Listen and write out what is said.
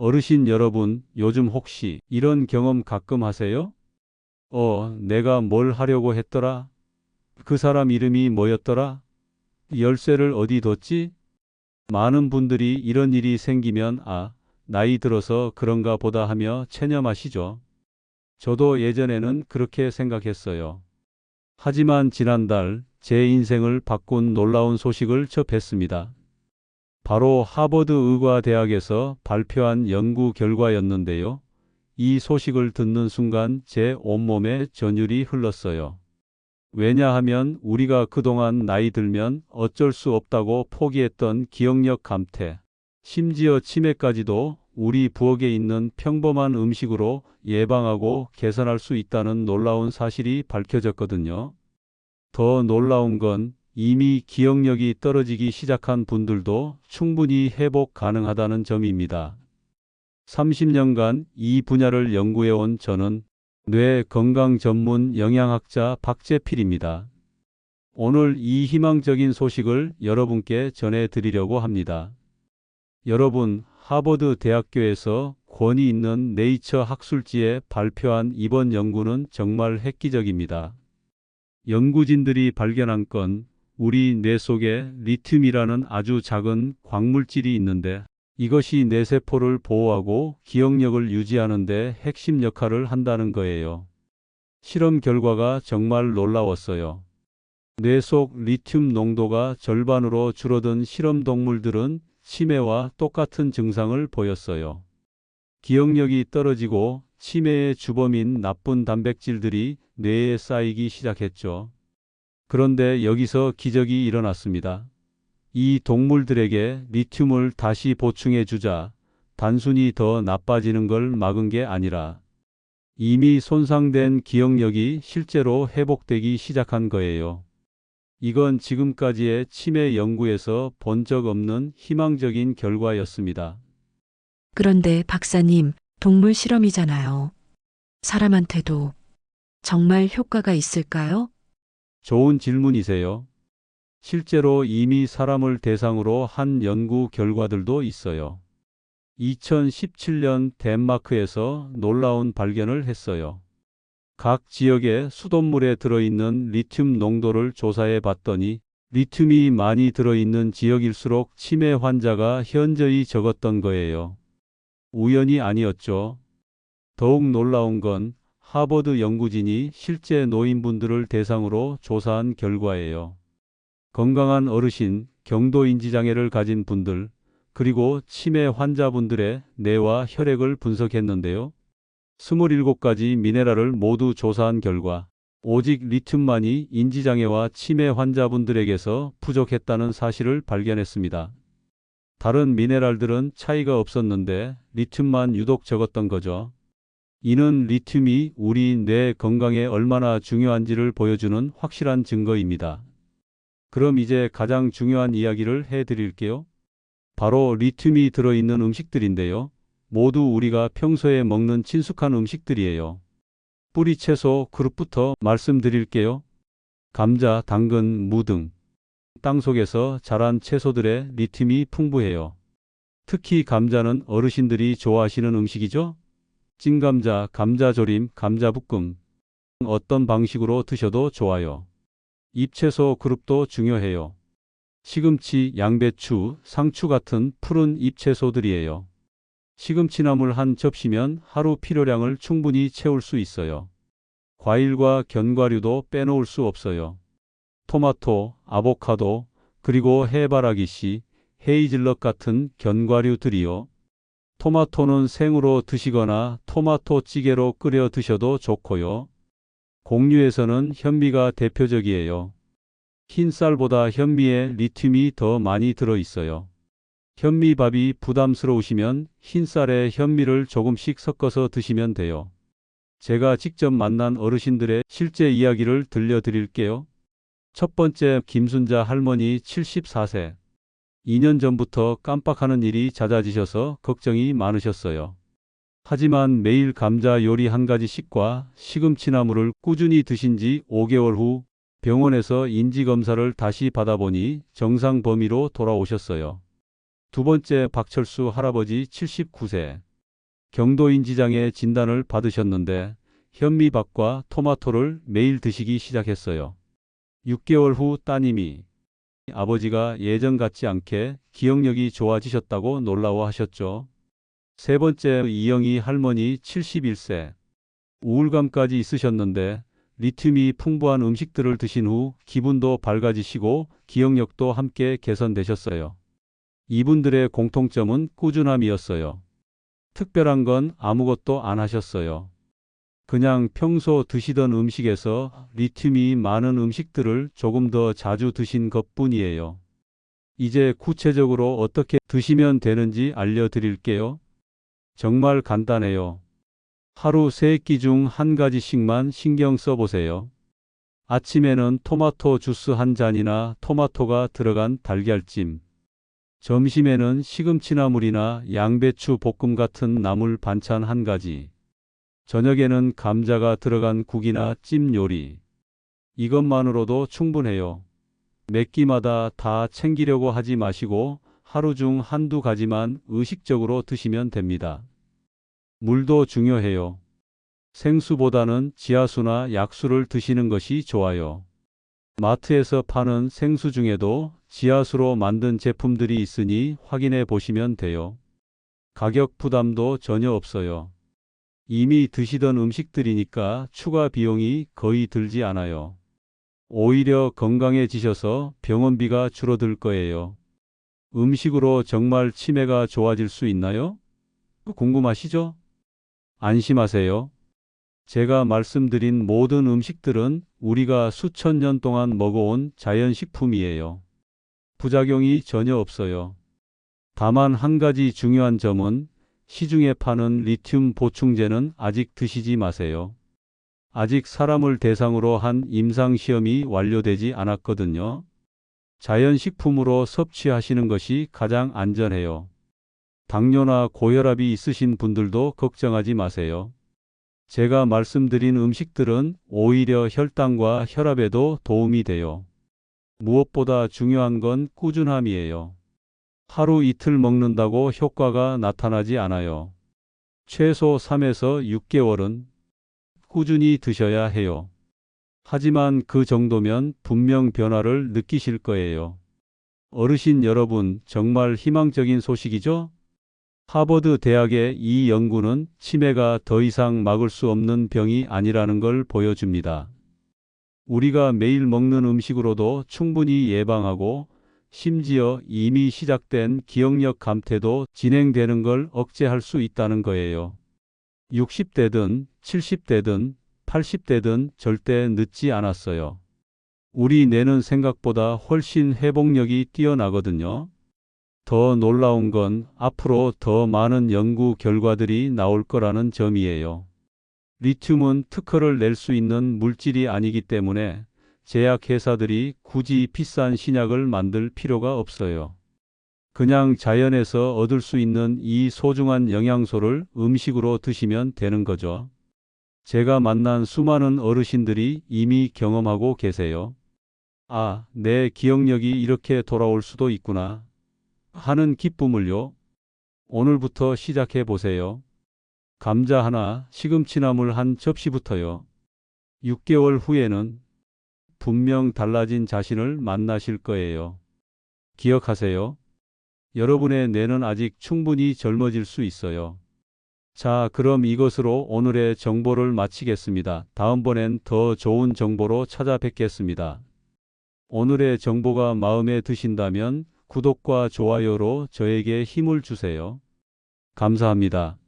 어르신 여러분, 요즘 혹시 이런 경험 가끔 하세요? 내가 뭘 하려고 했더라? 그 사람 이름이 뭐였더라? 열쇠를 어디 뒀지? 많은 분들이 이런 일이 생기면 나이 들어서 그런가 보다 하며 체념하시죠. 저도 예전에는 그렇게 생각했어요. 하지만 지난달 제 인생을 바꾼 놀라운 소식을 접했습니다. 바로 하버드 의과대학에서 발표한 연구 결과였는데요. 이 소식을 듣는 순간 제 온몸에 전율이 흘렀어요. 왜냐하면 우리가 그동안 나이 들면 어쩔 수 없다고 포기했던 기억력 감퇴, 심지어 치매까지도 우리 부엌에 있는 평범한 음식으로 예방하고 개선할 수 있다는 놀라운 사실이 밝혀졌거든요. 더 놀라운 건 이미 기억력이 떨어지기 시작한 분들도 충분히 회복 가능하다는 점입니다. 30년간 이 분야를 연구해온 저는 뇌 건강 전문 영양학자 박재필입니다. 오늘 이 희망적인 소식을 여러분께 전해드리려고 합니다. 여러분, 하버드 대학교에서 권위 있는 네이처 학술지에 발표한 이번 연구는 정말 획기적입니다. 연구진들이 발견한 건 우리 뇌 속에 리튬이라는 아주 작은 광물질이 있는데 이것이 뇌세포를 보호하고 기억력을 유지하는 데 핵심 역할을 한다는 거예요. 실험 결과가 정말 놀라웠어요. 뇌 속 리튬 농도가 절반으로 줄어든 실험 동물들은 치매와 똑같은 증상을 보였어요. 기억력이 떨어지고 치매의 주범인 나쁜 단백질들이 뇌에 쌓이기 시작했죠. 그런데 여기서 기적이 일어났습니다. 이 동물들에게 리튬을 다시 보충해 주자 단순히 더 나빠지는 걸 막은 게 아니라 이미 손상된 기억력이 실제로 회복되기 시작한 거예요. 이건 지금까지의 치매 연구에서 본 적 없는 희망적인 결과였습니다. 그런데 박사님, 동물 실험이잖아요. 사람한테도 정말 효과가 있을까요? 좋은 질문이세요. 실제로 이미 사람을 대상으로 한 연구 결과들도 있어요. 2017년 덴마크에서 놀라운 발견을 했어요. 각 지역의 수돗물에 들어있는 리튬 농도를 조사해 봤더니 리튬이 많이 들어있는 지역일수록 치매 환자가 현저히 적었던 거예요. 우연이 아니었죠. 더욱 놀라운 건 하버드 연구진이 실제 노인분들을 대상으로 조사한 결과예요. 건강한 어르신, 경도인지장애를 가진 분들, 그리고 치매 환자분들의 뇌와 혈액을 분석했는데요. 27가지 미네랄을 모두 조사한 결과 오직 리튬만이 인지장애와 치매 환자분들에게서 부족했다는 사실을 발견했습니다. 다른 미네랄들은 차이가 없었는데 리튬만 유독 적었던 거죠. 이는 리튬이 우리 뇌 건강에 얼마나 중요한지를 보여주는 확실한 증거입니다. 그럼 이제 가장 중요한 이야기를 해드릴게요. 바로 리튬이 들어있는 음식들인데요. 모두 우리가 평소에 먹는 친숙한 음식들이에요. 뿌리 채소 그룹부터 말씀드릴게요. 감자, 당근, 무 등 땅속에서 자란 채소들의 리튬이 풍부해요. 특히 감자는 어르신들이 좋아하시는 음식이죠. 찐감자, 감자조림, 감자볶음 어떤 방식으로 드셔도 좋아요. 잎채소 그룹도 중요해요. 시금치, 양배추, 상추 같은 푸른 잎채소들이에요. 시금치나물 한 접시면 하루 필요량을 충분히 채울 수 있어요. 과일과 견과류도 빼놓을 수 없어요. 토마토, 아보카도, 그리고 해바라기 씨, 헤이즐넛 같은 견과류들이요. 토마토는 생으로 드시거나 토마토 찌개로 끓여 드셔도 좋고요. 곡류에서는 현미가 대표적이에요. 흰쌀보다 현미에 리튬이 더 많이 들어 있어요. 현미밥이 부담스러우시면 흰쌀에 현미를 조금씩 섞어서 드시면 돼요. 제가 직접 만난 어르신들의 실제 이야기를 들려드릴게요. 첫 번째, 김순자 할머니 74세. 2년 전부터 깜빡하는 일이 잦아지셔서 걱정이 많으셨어요. 하지만 매일 감자 요리 한 가지씩과 시금치나물을 꾸준히 드신 지 5개월 후 병원에서 인지검사를 다시 받아보니 정상 범위로 돌아오셨어요. 두 번째, 박철수 할아버지 79세. 경도인지장애 진단을 받으셨는데 현미밥과 토마토를 매일 드시기 시작했어요. 6개월 후 따님이 아버지가 예전 같지 않게 기억력이 좋아지셨다고 놀라워하셨죠. 세 번째, 이영희 할머니 71세. 우울감까지 있으셨는데 리튬이 풍부한 음식들을 드신 후 기분도 밝아지시고 기억력도 함께 개선되셨어요. 이분들의 공통점은 꾸준함이었어요. 특별한 건 아무것도 안 하셨어요. 그냥 평소 드시던 음식에서 리튬이 많은 음식들을 조금 더 자주 드신 것뿐이에요. 이제 구체적으로 어떻게 드시면 되는지 알려드릴게요. 정말 간단해요. 하루 3끼 중 한 가지씩만 신경 써보세요. 아침에는 토마토 주스 한 잔이나 토마토가 들어간 달걀찜. 점심에는 시금치나물이나 양배추 볶음 같은 나물 반찬 한 가지. 저녁에는 감자가 들어간 국이나 찜 요리. 이것만으로도 충분해요. 몇 끼마다 다 챙기려고 하지 마시고 하루 중 한두 가지만 의식적으로 드시면 됩니다. 물도 중요해요. 생수보다는 지하수나 약수를 드시는 것이 좋아요. 마트에서 파는 생수 중에도 지하수로 만든 제품들이 있으니 확인해 보시면 돼요. 가격 부담도 전혀 없어요. 이미 드시던 음식들이니까 추가 비용이 거의 들지 않아요. 오히려 건강해지셔서 병원비가 줄어들 거예요. 음식으로 정말 치매가 좋아질 수 있나요? 궁금하시죠? 안심하세요. 제가 말씀드린 모든 음식들은 우리가 수천 년 동안 먹어온 자연식품이에요. 부작용이 전혀 없어요. 다만 한 가지 중요한 점은 시중에 파는 리튬 보충제는 아직 드시지 마세요. 아직 사람을 대상으로 한 임상시험이 완료되지 않았거든요. 자연식품으로 섭취하시는 것이 가장 안전해요. 당뇨나 고혈압이 있으신 분들도 걱정하지 마세요. 제가 말씀드린 음식들은 오히려 혈당과 혈압에도 도움이 돼요. 무엇보다 중요한 건 꾸준함이에요. 하루 이틀 먹는다고 효과가 나타나지 않아요. 최소 3에서 6개월은 꾸준히 드셔야 해요. 하지만 그 정도면 분명 변화를 느끼실 거예요. 어르신 여러분, 정말 희망적인 소식이죠? 하버드 대학의 이 연구는 치매가 더 이상 막을 수 없는 병이 아니라는 걸 보여줍니다. 우리가 매일 먹는 음식으로도 충분히 예방하고 심지어 이미 시작된 기억력 감퇴도 진행되는 걸 억제할 수 있다는 거예요. 60대든 70대든 80대든 절대 늦지 않았어요. 우리 뇌는 생각보다 훨씬 회복력이 뛰어나거든요. 더 놀라운 건 앞으로 더 많은 연구 결과들이 나올 거라는 점이에요. 리튬은 특허를 낼 수 있는 물질이 아니기 때문에 제약회사들이 굳이 비싼 신약을 만들 필요가 없어요. 그냥 자연에서 얻을 수 있는 이 소중한 영양소를 음식으로 드시면 되는 거죠. 제가 만난 수많은 어르신들이 이미 경험하고 계세요. 아, 내 기억력이 이렇게 돌아올 수도 있구나 하는 기쁨을요. 오늘부터 시작해 보세요. 감자 하나, 시금치나물 한 접시부터요. 6개월 후에는 분명 달라진 자신을 만나실 거예요. 기억하세요. 여러분의 뇌는 아직 충분히 젊어질 수 있어요. 자, 그럼 이것으로 오늘의 정보를 마치겠습니다. 다음번엔 더 좋은 정보로 찾아뵙겠습니다. 오늘의 정보가 마음에 드신다면 구독과 좋아요로 저에게 힘을 주세요. 감사합니다.